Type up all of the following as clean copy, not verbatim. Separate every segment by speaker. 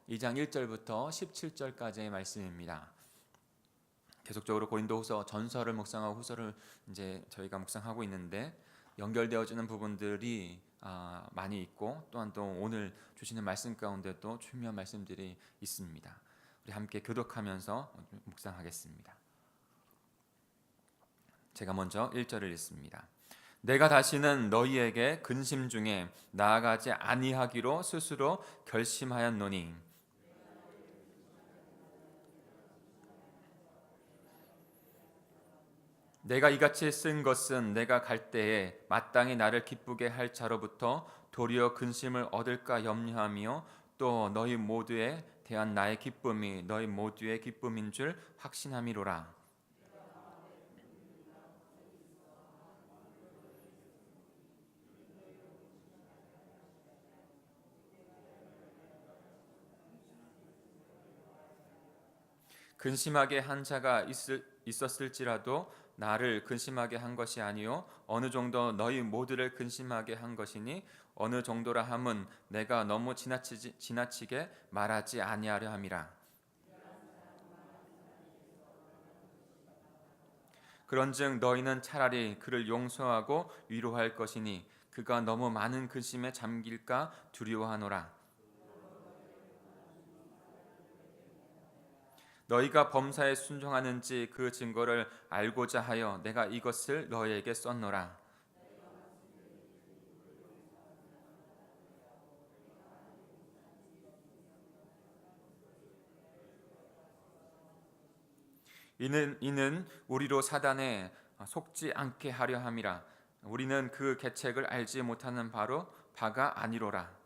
Speaker 1: 2장 1절부터 17절까지의 말씀입니다. 계속적으로 고린도후서 전서를 묵상하고 후서를 이제 저희가 묵상하고 있는데 연결되어지는 부분들이 많이 있고 또한 또 오늘 주시는 말씀 가운데도 중요한 말씀들이 있습니다. 우리 함께 교독하면서 묵상하겠습니다. 제가 먼저 1절을 읽습니다. 내가 다시는 너희에게 근심 중에 나아가지 아니하기로 스스로 결심하였노니 내가 이같이 쓴 것은 내가 갈 때에 마땅히 나를 기쁘게 할 자로부터 도리어 근심을 얻을까 염려하며 또 너희 모두에 대한 나의 기쁨이 너희 모두의 기쁨인 줄 확신함이로라. 근심하게 한 자가 있었을지라도 나를 근심하게 한 것이 아니요 어느 정도 너희 모두를 근심하게 한 것이니 어느 정도라 함은 내가 너무 지나치게 말하지 아니하려 함이라. 그런즉 너희는 차라리 그를 용서하고 위로할 것이니 그가 너무 많은 근심에 잠길까 두려워하노라. 너희가 범사에 순종하는지 그 증거를 알고자 하여 내가 이것을 너희에게 썼노라. 이는 우리로 사단에 속지 않게 하려 함이라. 우리는 그 계책을 알지 못하는 바가 아니로라.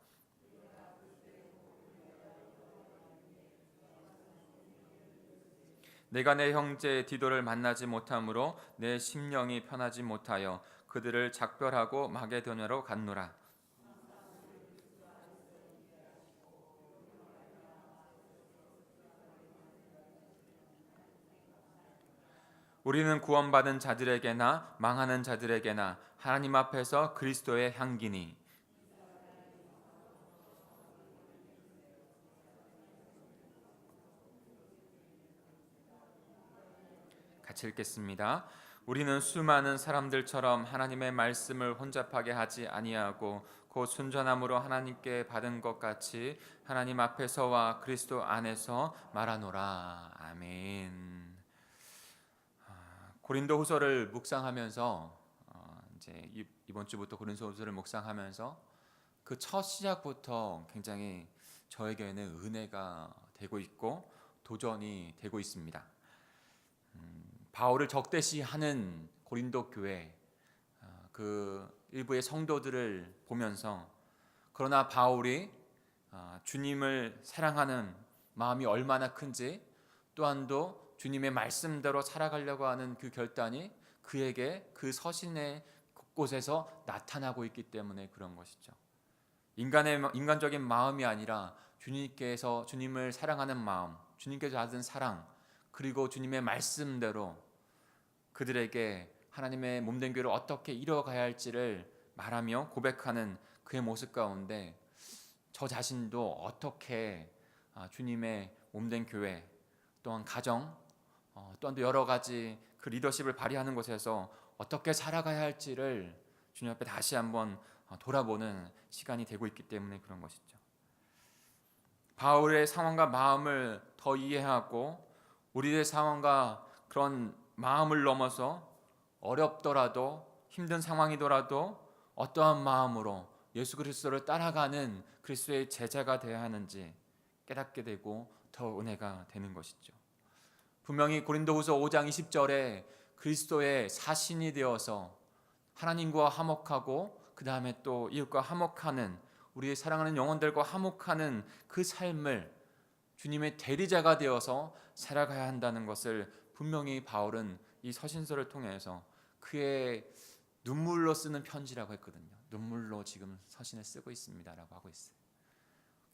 Speaker 1: 내가 내 형제 디도를 만나지 못하므로 내 심령이 편하지 못하여 그들을 작별하고 마게도냐로 갔노라. 우리는 구원받은 자들에게나 망하는 자들에게나 하나님 앞에서 그리스도의 향기니. 같이 읽겠습니다. 우리는 수많은 사람들처럼 하나님의 말씀을 혼잡하게 하지 아니하고 곧 순전함으로 하나님께 받은 것 같이 하나님 앞에서와 그리스도 안에서 말하노라. 아멘. 고린도후서를 묵상하면서 이제 이번 주부터 고린도후서를 묵상하면서 그 첫 시작부터 굉장히 저에게는 은혜가 되고 있고 도전이 되고 있습니다. 바울을 적대시하는 고린도 교회 그 일부의 성도들을 보면서 그러나 바울이 주님을 사랑하는 마음이 얼마나 큰지 또한도 주님의 말씀대로 살아가려고 하는 그 결단이 그에게 그 서신의 곳곳에서 나타나고 있기 때문에 그런 것이죠. 인간적인 마음이 아니라 주님께서 주님을 사랑하는 마음, 주님께서 받은 사랑, 그리고 주님의 말씀대로 그들에게 하나님의 몸된 교회를 어떻게 이뤄가야 할지를 말하며 고백하는 그의 모습 가운데 저 자신도 어떻게 주님의 몸된 교회 또한 가정 또한 또 여러 가지 그 리더십을 발휘하는 곳에서 어떻게 살아가야 할지를 주님 앞에 다시 한번 돌아보는 시간이 되고 있기 때문에 그런 것이죠. 바울의 상황과 마음을 더 이해하고 우리의 상황과 그런 마음을 넘어서 어렵더라도 힘든 상황이더라도 어떠한 마음으로 예수 그리스도를 따라가는 그리스도의 제자가 되어야 하는지 깨닫게 되고 더 은혜가 되는 것이죠. 분명히 고린도후서 5장 20절에 그리스도의 사신이 되어서 하나님과 화목하고 그 다음에 또 이웃과 화목하는 우리의 사랑하는 영혼들과 화목하는 그 삶을 주님의 대리자가 되어서 살아가야 한다는 것을 분명히 바울은 이 서신서를 통해서 그의 눈물로 쓰는 편지라고 했거든요. 눈물로 지금 서신을 쓰고 있습니다라고 하고 있어요.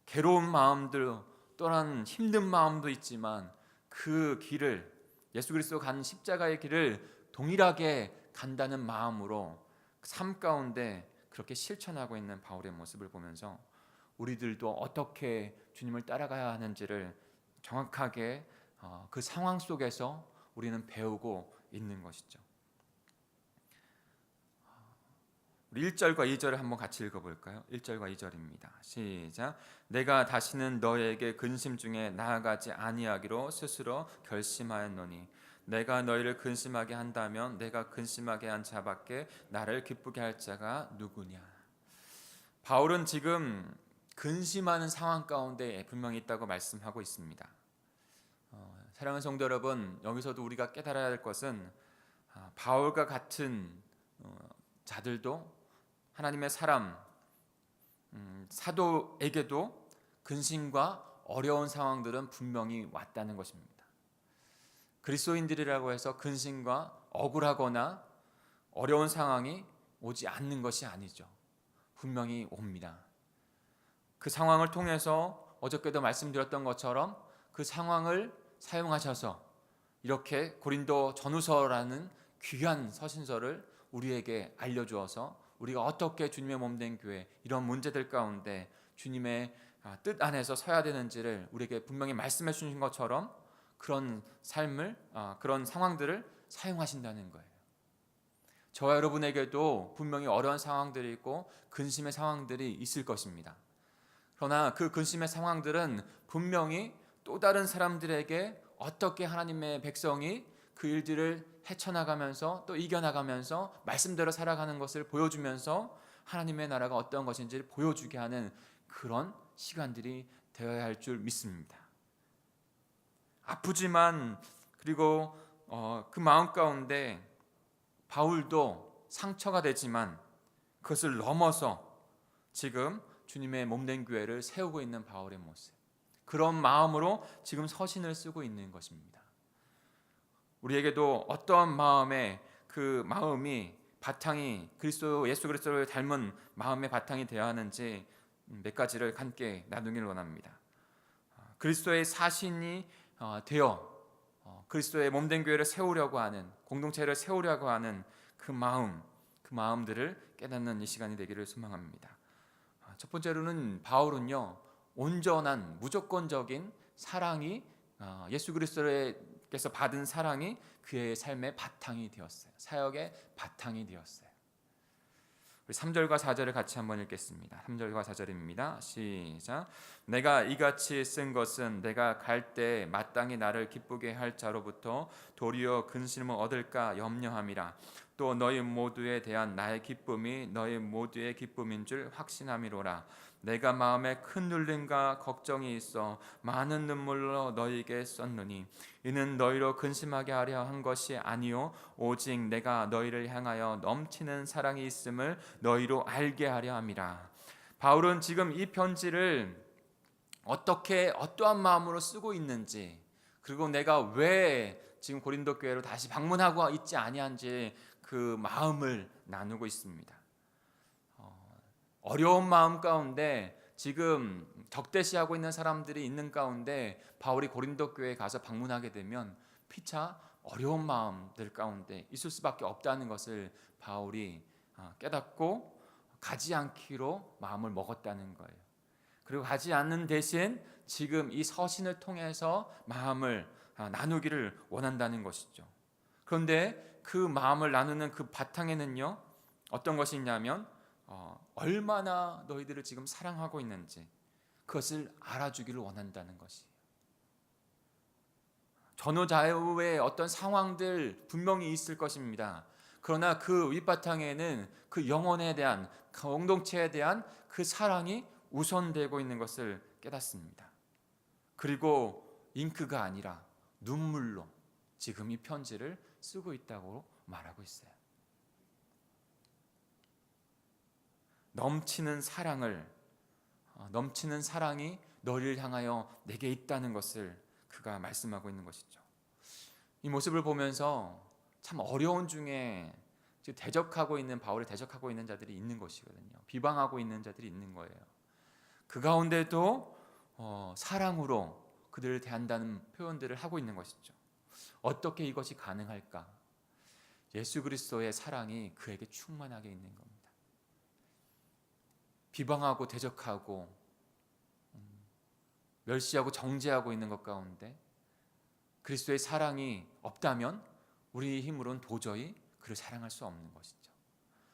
Speaker 1: 괴로운 마음들 또한 힘든 마음도 있지만 그 길을 예수 그리스도 간 십자가의 길을 동일하게 간다는 마음으로 삶 가운데 그렇게 실천하고 있는 바울의 모습을 보면서 우리들도 어떻게 주님을 따라가야 하는지를 정확하게 그 상황 속에서 우리는 배우고 있는 것이죠. 우리 1절과 2절을 한번 같이 읽어볼까요? 1절과 2절입니다. 시작. 내가 다시는 너에게 근심 중에 나아가지 아니하기로 스스로 결심하였노니 내가 너희를 근심하게 한다면 내가 근심하게 한 자밖에 나를 기쁘게 할 자가 누구냐. 바울은 지금 근심하는 상황 가운데 분명히 있다고 말씀하고 있습니다. 사랑하는 성도 여러분, 여기서도 우리가 깨달아야 할 것은 바울과 같은 자들도 하나님의 사람 사도에게도 근심과 어려운 상황들은 분명히 왔다는 것입니다. 그리스도인들이라고 해서 근심과 억울하거나 어려운 상황이 오지 않는 것이 아니죠. 분명히 옵니다. 그 상황을 통해서 어저께도 말씀드렸던 것처럼 그 상황을 사용하셔서 이렇게 고린도 전후서라는 귀한 서신서를 우리에게 알려주어서 우리가 어떻게 주님의 몸된 교회 이런 문제들 가운데 주님의 뜻 안에서 서야 되는지를 우리에게 분명히 말씀해 주신 것처럼 그런 삶을 그런 상황들을 사용하신다는 거예요. 저와 여러분에게도 분명히 어려운 상황들이 있고 근심의 상황들이 있을 것입니다. 그러나 그 근심의 상황들은 분명히 또 다른 사람들에게 어떻게 하나님의 백성이 그 일들을 헤쳐나가면서 또 이겨나가면서 말씀대로 살아가는 것을 보여주면서 하나님의 나라가 어떤 것인지를 보여주게 하는 그런 시간들이 되어야 할 줄 믿습니다. 아프지만 그리고 그 마음 가운데 바울도 상처가 되지만 그것을 넘어서 지금 주님의 몸된 교회를 세우고 있는 바울의 모습, 그런 마음으로 지금 서신을 쓰고 있는 것입니다. 우리에게도 어떠한 마음의 그 마음이 바탕이 예수 그리스도를 닮은 마음의 바탕이 되어야 하는지 몇 가지를 함께 나누기를 원합니다. 그리스도의 사신이 되어 그리스도의 몸된 교회를 세우려고 하는, 공동체를 세우려고 하는 그 마음들을 깨닫는 이 시간이 되기를 소망합니다. 첫 번째로는 바울은요, 온전한 무조건적인 사랑이 예수 그리스도께서 받은 사랑이 그의 삶의 바탕이 되었어요. 사역의 바탕이 되었어요. 우리 3절과 4절을 같이 한번 읽겠습니다. 3절과 4절입니다. 시작. 내가 이같이 쓴 것은 내가 갈 때 마땅히 나를 기쁘게 할 자로부터 도리어 근심을 얻을까 염려함이라. 또 너희 모두에 대한 나의 기쁨이 너희 모두의 기쁨인 줄 확신함이로라. 내가 마음에 큰 눌림과 걱정이 있어 많은 눈물로 너희에게 썼느니 이는 너희로 근심하게 하려 한 것이 아니요 오직 내가 너희를 향하여 넘치는 사랑이 있음을 너희로 알게 하려 함이라. 바울은 지금 이 편지를 어떠한 마음으로 쓰고 있는지, 그리고 내가 왜 지금 고린도 교회로 다시 방문하고 있지 아니한지 그 마음을 나누고 있습니다. 어려운 마음 가운데 지금 적대시하고 있는 사람들이 있는 가운데 바울이 고린도 교회에 가서 방문하게 되면 피차 어려운 마음들 가운데 있을 수밖에 없다는 것을 바울이 깨닫고 가지 않기로 마음을 먹었다는 거예요. 그리고 가지 않는 대신 지금 이 서신을 통해서 마음을 나누기를 원한다는 것이죠. 그런데 그 마음을 나누는 그 바탕에는요, 어떤 것이 있냐면 얼마나 너희들을 지금 사랑하고 있는지 그것을 알아주기를 원한다는 것이에요. 전후좌우의 어떤 상황들 분명히 있을 것입니다. 그러나 그 윗바탕에는 그 영혼에 대한, 공동체에 대한 그 사랑이 우선되고 있는 것을 깨닫습니다. 그리고 잉크가 아니라 눈물로 지금 이 편지를 쓰고 있다고 말하고 있어요. 넘치는 사랑이 너희를 향하여 내게 있다는 것을 그가 말씀하고 있는 것이죠. 이 모습을 보면서 참 어려운 중에 바울을 대적하고 있는 자들이 있는 것이거든요. 비방하고 있는 자들이 있는 거예요. 그 가운데도 사랑으로 그들을 대한다는 표현들을 하고 있는 것이죠. 어떻게 이것이 가능할까? 예수 그리스도의 사랑이 그에게 충만하게 있는 겁니다. 비방하고 대적하고 멸시하고 정죄하고 있는 것 가운데 그리스도의 사랑이 없다면 우리 힘으로는 도저히 그를 사랑할 수 없는 것이죠.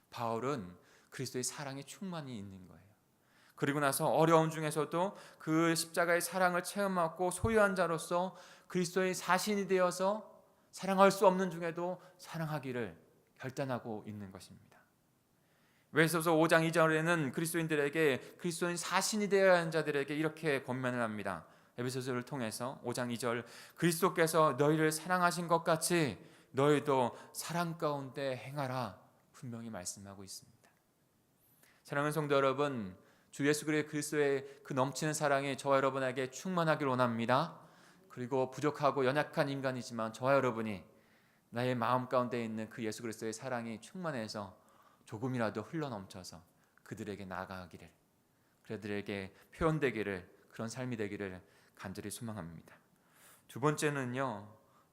Speaker 1: 바울은 그리스도의 사랑이 충만히 있는 거예요. 그리고 나서 어려움 중에서도 그 십자가의 사랑을 체험하고 소유한 자로서 그리스도의 사신이 되어서 사랑할 수 없는 중에도 사랑하기를 결단하고 있는 것입니다. 에베소서 5장 2절에는 그리스도인들에게 그리스도인 사신이 되어야 하는 자들에게 이렇게 권면을 합니다. 에베소서를 통해서 5장 2절 그리스도께서 너희를 사랑하신 것 같이 너희도 사랑 가운데 행하라 분명히 말씀하고 있습니다. 사랑하는 성도 여러분, 주 예수 그리스도의 그 넘치는 사랑이 저와 여러분에게 충만하길 원합니다. 그리고 부족하고 연약한 인간이지만 저와 여러분이 나의 마음 가운데 있는 그 예수 그리스도의 사랑이 충만해서 조금이라도 흘러넘쳐서 그들에게 나아가기를, 그들에게 표현되기를, 그런 삶이 되기를 간절히 소망합니다. 두 번째는요,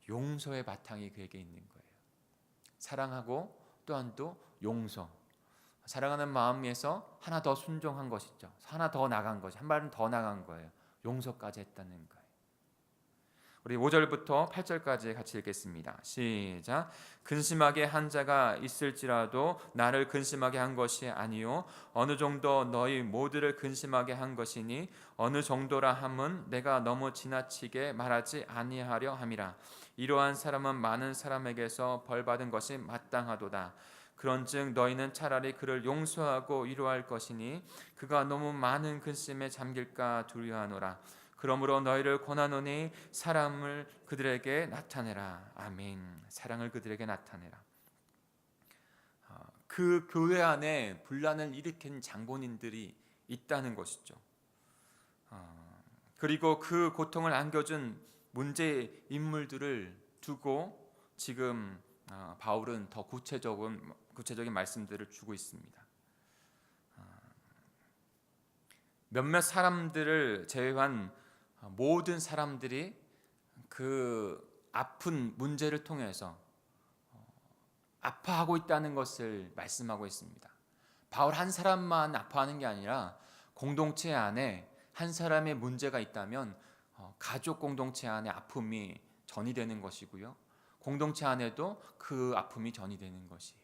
Speaker 1: 용서의 바탕이 그에게 있는 거예요. 사랑하고 또한 또 용서. 사랑하는 마음에서 하나 더 순종한 것이죠. 하나 더 나간 것이, 한 발은 더 나간 거예요. 용서까지 했다는 거예요. 우리 5절부터 8절까지 같이 읽겠습니다. 시작. 근심하게 한 자가 있을지라도 나를 근심하게 한 것이 아니요 어느 정도 너희 모두를 근심하게 한 것이니 어느 정도라 함은 내가 너무 지나치게 말하지 아니하려 함이라. 이러한 사람은 많은 사람에게서 벌받은 것이 마땅하도다. 그런즉 너희는 차라리 그를 용서하고 위로할 것이니 그가 너무 많은 근심에 잠길까 두려워하노라. 그러므로 너희를 권하노니 사랑을 그들에게 나타내라. 아멘. 사랑을 그들에게 나타내라. 그 교회 안에 분란을 일으킨 장본인들이 있다는 것이죠. 그리고 그 고통을 안겨준 문제 인물들을 두고 지금 바울은 더 구체적인 말씀들을 주고 있습니다. 몇몇 사람들을 제외한 모든 사람들이 그 아픈 문제를 통해서 아파하고 있다는 것을 말씀하고 있습니다. 바울 한 사람만 아파하는 게 아니라 공동체 안에 한 사람의 문제가 있다면 가족 공동체 안에 아픔이 전이되는 것이고요. 공동체 안에도 그 아픔이 전이되는 것이에요.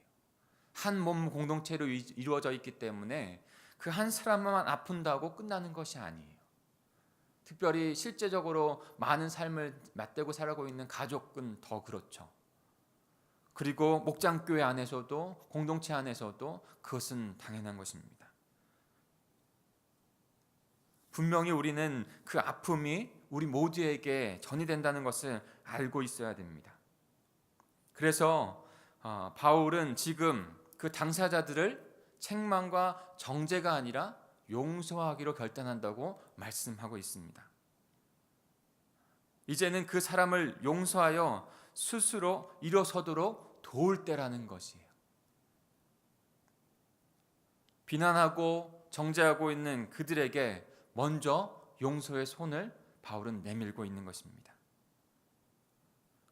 Speaker 1: 한 몸 공동체로 이루어져 있기 때문에 그 한 사람만 아픈다고 끝나는 것이 아니에요. 특별히 실제적으로 많은 삶을 맞대고 살아가고 있는 가족은 더 그렇죠. 그리고 목장교회 안에서도 공동체 안에서도 그것은 당연한 것입니다. 분명히 우리는 그 아픔이 우리 모두에게 전이 된다는 것을 알고 있어야 됩니다. 그래서 바울은 지금 그 당사자들을 책망과 정죄가 아니라 용서하기로 결단한다고 말씀하고 있습니다. 이제는 그 사람을 용서하여 스스로 일어서도록 도울 때라는 것이에요. 비난하고 정죄하고 있는 그들에게 먼저 용서의 손을 바울은 내밀고 있는 것입니다.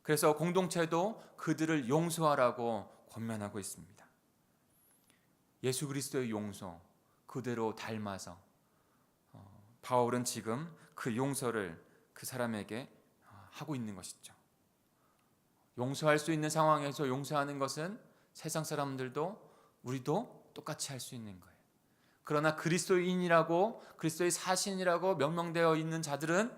Speaker 1: 그래서 공동체도 그들을 용서하라고 권면하고 있습니다. 예수 그리스도의 용서 그대로 닮아서 바울은 지금 그 용서를 그 사람에게 하고 있는 것이죠. 용서할 수 있는 상황에서 용서하는 것은 세상 사람들도 우리도 똑같이 할 수 있는 거예요. 그러나 그리스도인이라고 그리스도의 사신이라고 명명되어 있는 자들은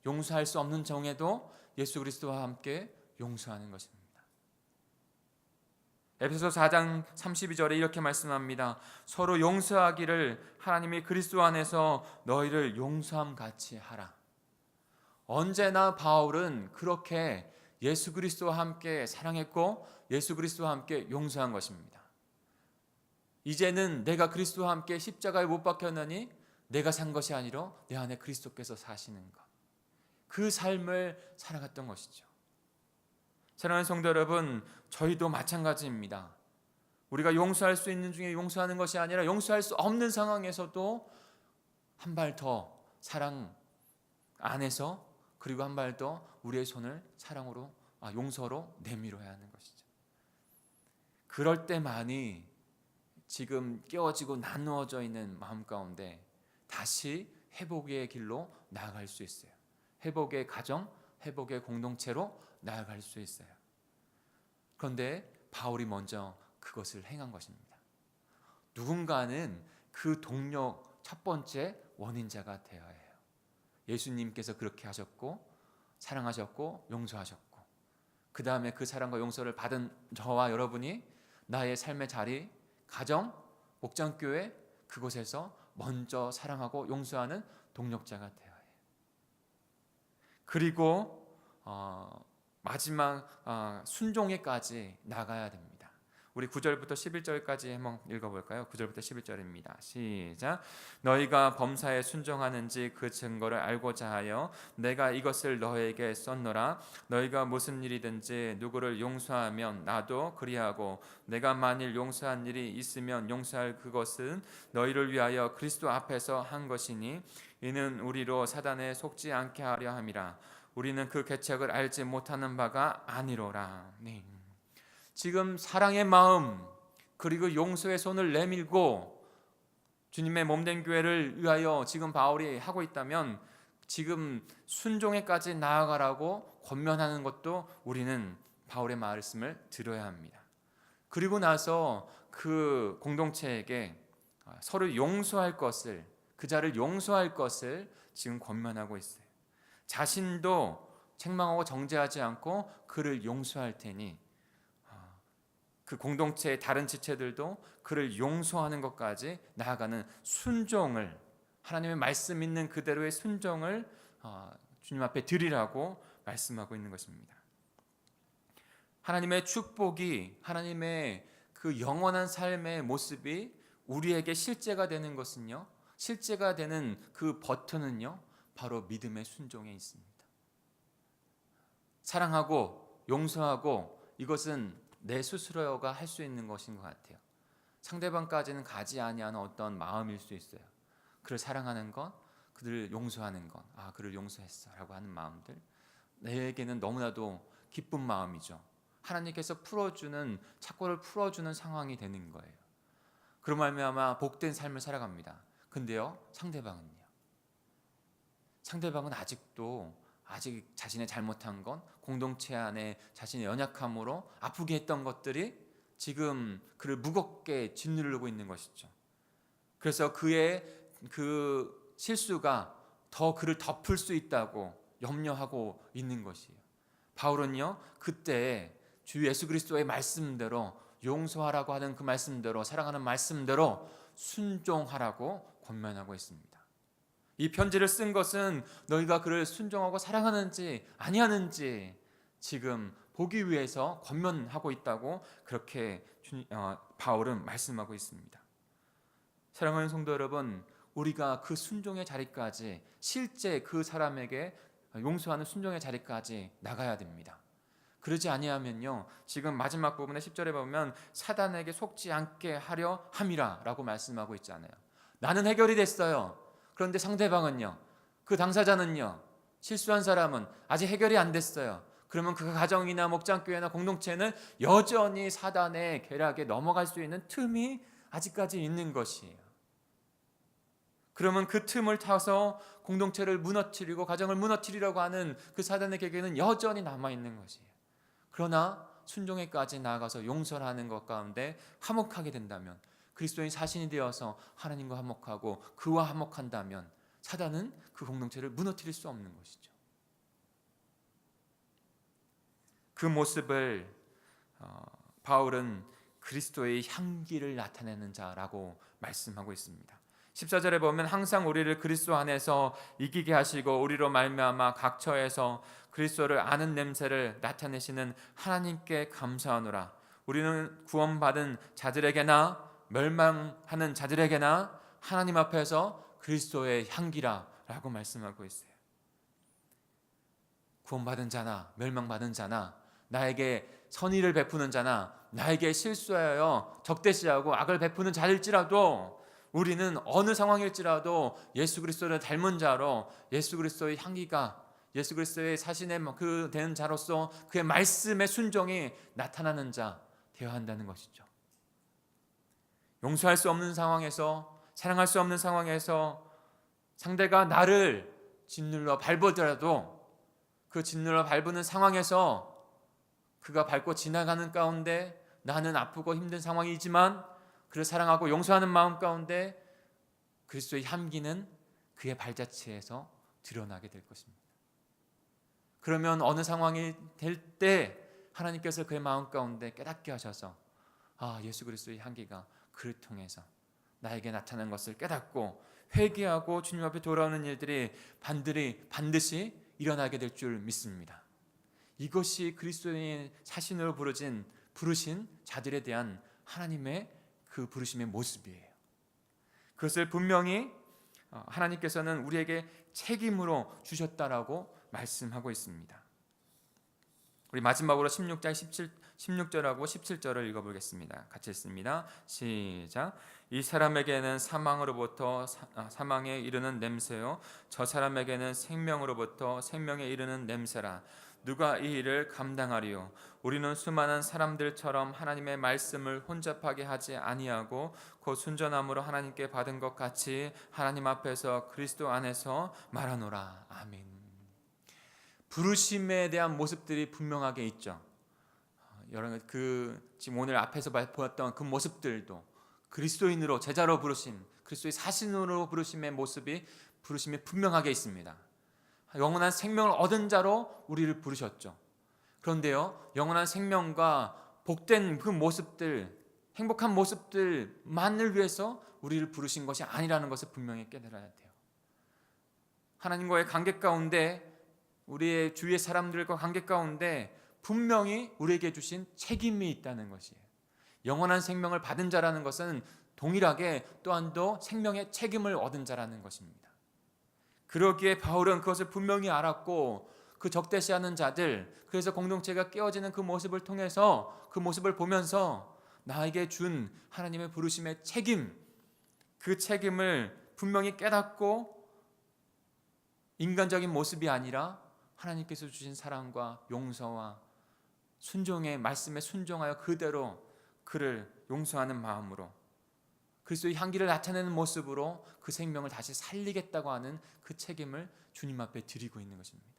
Speaker 1: 용서할 수 없는 정에도 예수 그리스도와 함께 용서하는 것입니다. 에베소 4장 32절에 이렇게 말씀합니다. 서로 용서하기를 하나님이 그리스도 안에서 너희를 용서함 같이 하라. 언제나 바울은 그렇게 예수 그리스도와 함께 사랑했고 예수 그리스도와 함께 용서한 것입니다. 이제는 내가 그리스도와 함께 십자가에 못 박혔느니 내가 산 것이 아니라 내 안에 그리스도께서 사시는 것. 그 삶을 살아갔던 것이죠. 사랑하는 성도 여러분, 저희도 마찬가지입니다. 우리가 용서할 수 있는 중에 용서하는 것이 아니라 용서할 수 없는 상황에서도 한 발 더 사랑 안에서 그리고 한 발 더 우리의 손을 용서로 내밀어야 하는 것이죠. 그럴 때만이 지금 깨어지고 나누어져 있는 마음 가운데 다시 회복의 길로 나아갈 수 있어요. 회복의 가정, 회복의 공동체로 나아갈 수 있어요. 그런데 바울이 먼저 그것을 행한 것입니다. 누군가는 그 동력 첫 번째 원인자가 되어야 해요. 예수님께서 그렇게 하셨고 사랑하셨고 용서하셨고, 그 다음에 그 사랑과 용서를 받은 저와 여러분이 나의 삶의 자리, 가정, 목장교회 그곳에서 먼저 사랑하고 용서하는 동력자가 되어야 해요. 그리고 마지막 순종에까지 나가야 됩니다. 우리 9절부터 11절까지 한번 읽어볼까요? 9절부터 11절입니다. 시작. 너희가 범사에 순종하는지 그 증거를 알고자 하여 내가 이것을 너희에게 썼노라. 너희가 무슨 일이든지 누구를 용서하면 나도 그리하고, 내가 만일 용서한 일이 있으면 용서할 그것은 너희를 위하여 그리스도 앞에서 한 것이니 이는 우리로 사단에 속지 않게 하려 함이라. 우리는 그 계책을 알지 못하는 바가 아니로라. 네. 지금 사랑의 마음 그리고 용서의 손을 내밀고 주님의 몸된 교회를 위하여 지금 바울이 하고 있다면, 지금 순종에까지 나아가라고 권면하는 것도 우리는 바울의 말씀을 들어야 합니다. 그리고 나서 그 공동체에게 서로 용서할 것을, 그 자를 용서할 것을 지금 권면하고 있어요. 자신도 책망하고 정죄하지 않고 그를 용서할 테니 그 공동체의 다른 지체들도 그를 용서하는 것까지 나아가는 순종을, 하나님의 말씀 있는 그대로의 순종을 주님 앞에 드리라고 말씀하고 있는 것입니다. 하나님의 축복이, 하나님의 그 영원한 삶의 모습이 우리에게 실제가 되는 것은요, 실제가 되는 그 버튼은요, 바로 믿음의 순종에 있습니다. 사랑하고 용서하고, 이것은 내 스스로가 할 수 있는 것인 것 같아요. 상대방까지는 가지 아니하는 어떤 마음일 수 있어요. 그를 사랑하는 것, 그들을 용서하는 것, 그를 용서했어 라고 하는 마음들, 내게는 너무나도 기쁜 마음이죠. 하나님께서 풀어주는, 착고를 풀어주는 상황이 되는 거예요. 그런 말미암아 복된 삶을 살아갑니다. 근데요, 상대방은요, 상대방은 아직 자신의 잘못한 건, 공동체 안에 자신의 연약함으로 아프게 했던 것들이 지금 그를 무겁게 짓누르고 있는 것이죠. 그래서 그의 그 실수가 더 그를 덮을 수 있다고 염려하고 있는 것이에요. 바울은요, 그때 주 예수 그리스도의 말씀대로, 용서하라고 하는 그 말씀대로, 사랑하는 말씀대로 순종하라고 권면하고 있습니다. 이 편지를 쓴 것은 너희가 그를 순종하고 사랑하는지 아니하는지 지금 보기 위해서 권면하고 있다고 그렇게 바울은 말씀하고 있습니다. 사랑하는 성도 여러분, 우리가 그 순종의 자리까지, 실제 그 사람에게 용서하는 순종의 자리까지 나가야 됩니다. 그러지 아니하면요, 지금 마지막 부분의 10절에 보면 사단에게 속지 않게 하려 함이라 라고 말씀하고 있잖아요. 나는 해결이 됐어요. 그런데 상대방은요, 그 당사자는요, 실수한 사람은 아직 해결이 안 됐어요. 그러면 그 가정이나 목장교회나 공동체는 여전히 사단의 계략에 넘어갈 수 있는 틈이 아직까지 있는 것이에요. 그러면 그 틈을 타서 공동체를 무너뜨리고 가정을 무너뜨리려고 하는 그 사단의 계획은 여전히 남아있는 것이에요. 그러나 순종에까지 나아가서 용서를 하는 것 가운데 화목하게 된다면, 그리스도인 자신이 되어서 하나님과 화목하고 그와 화목한다면 사단은 그 공동체를 무너뜨릴 수 없는 것이죠. 그 모습을 바울은 그리스도의 향기를 나타내는 자라고 말씀하고 있습니다. 14절에 보면 항상 우리를 그리스도 안에서 이기게 하시고 우리로 말미암아 각 처에서 그리스도를 아는 냄새를 나타내시는 하나님께 감사하노라. 우리는 구원받은 자들에게나 멸망하는 자들에게나 하나님 앞에서 그리스도의 향기라 라고 말씀하고 있어요. 구원받은 자나 멸망받은 자나, 나에게 선의를 베푸는 자나 나에게 실수하여 적대시하고 악을 베푸는 자일지라도, 우리는 어느 상황일지라도 예수 그리스도를 닮은 자로, 예수 그리스도의 향기가, 예수 그리스도의 사신의 그 되는 자로서 그의 말씀의 순종이 나타나는 자 되어야 한다는 것이죠. 용서할 수 없는 상황에서, 사랑할 수 없는 상황에서 상대가 나를 짓눌러 밟으더라도 그 짓눌러 밟는 상황에서 그가 밟고 지나가는 가운데 나는 아프고 힘든 상황이지만 그를 사랑하고 용서하는 마음 가운데 그리스도의 향기는 그의 발자취에서 드러나게 될 것입니다. 그러면 어느 상황이 될 때 하나님께서 그의 마음 가운데 깨닫게 하셔서 예수 그리스도의 향기가 그를 통해서 나에게 나타나는 것을 깨닫고 회개하고 주님 앞에 돌아오는 일들이 반드시 일어나게 될 줄 믿습니다. 이것이 그리스도인 사신으로 부르신 자들에 대한 하나님의 그 부르심의 모습이에요. 그것을 분명히 하나님께서는 우리에게 책임으로 주셨다라고 말씀하고 있습니다. 우리 마지막으로 16절하고 17절을 읽어보겠습니다. 같이 읽습니다. 시작. 이 사람에게는 사망으로부터 사망에 이르는 냄새요 저 사람에게는 생명으로부터 생명에 이르는 냄새라. 누가 이 일을 감당하리요? 우리는 수많은 사람들처럼 하나님의 말씀을 혼잡하게 하지 아니하고 곧 순전함으로 하나님께 받은 것 같이 하나님 앞에서 그리스도 안에서 말하노라. 아멘. 부르심에 대한 모습들이 분명하게 있죠. 여러분 지금 오늘 앞에서 보았던 그 모습들도 그리스도인으로 제자로 부르심, 그리스도의 사신으로 부르심의 부르심이 분명하게 있습니다. 영원한 생명을 얻은 자로 우리를 부르셨죠. 그런데요, 영원한 생명과 복된 그 모습들, 행복한 모습들만을 위해서 우리를 부르신 것이 아니라는 것을 분명히 깨달아야 돼요. 하나님과의 관계 가운데, 우리의 주위의 사람들과 관계 가운데 분명히 우리에게 주신 책임이 있다는 것이에요. 영원한 생명을 받은 자라는 것은 동일하게 또한도 생명의 책임을 얻은 자라는 것입니다. 그러기에 바울은 그것을 분명히 알았고 그 적대시하는 자들, 그래서 공동체가 깨어지는 그 모습을 통해서 그 모습을 보면서 나에게 준 하나님의 부르심의 책임, 그 책임을 분명히 깨닫고 인간적인 모습이 아니라 하나님께서 주신 사랑과 용서와 순종의 말씀에 순종하여 그대로 그를 용서하는 마음으로 그리스도의 향기를 나타내는 모습으로 그 생명을 다시 살리겠다고 하는 그 책임을 주님 앞에 드리고 있는 것입니다.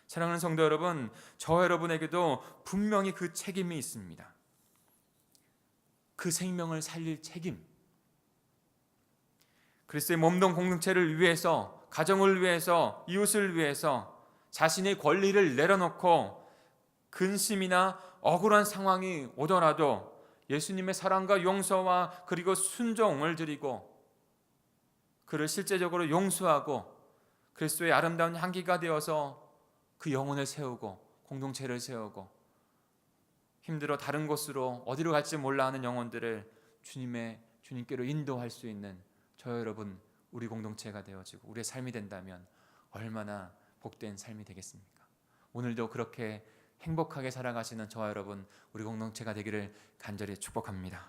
Speaker 1: 사랑하는 성도 여러분, 저 여러분에게도 분명히 그 책임이 있습니다. 그 생명을 살릴 책임. 그리스도의 몸동 공동체를 위해서, 가정을 위해서, 이웃을 위해서 자신의 권리를 내려놓고 근심이나 억울한 상황이 오더라도 예수님의 사랑과 용서와 그리고 순종을 드리고 그를 실제적으로 용서하고 그리스도의 아름다운 향기가 되어서 그 영혼을 세우고 공동체를 세우고 힘들어 다른 곳으로 어디로 갈지 몰라 하는 영혼들을 주님께로 인도할 수 있는 저 여러분, 우리 공동체가 되어지고 우리의 삶이 된다면 얼마나 복된 삶이 되겠습니까? 오늘도 그렇게 행복하게 살아가시는 저와 여러분, 우리 공동체가 되기를 간절히 축복합니다.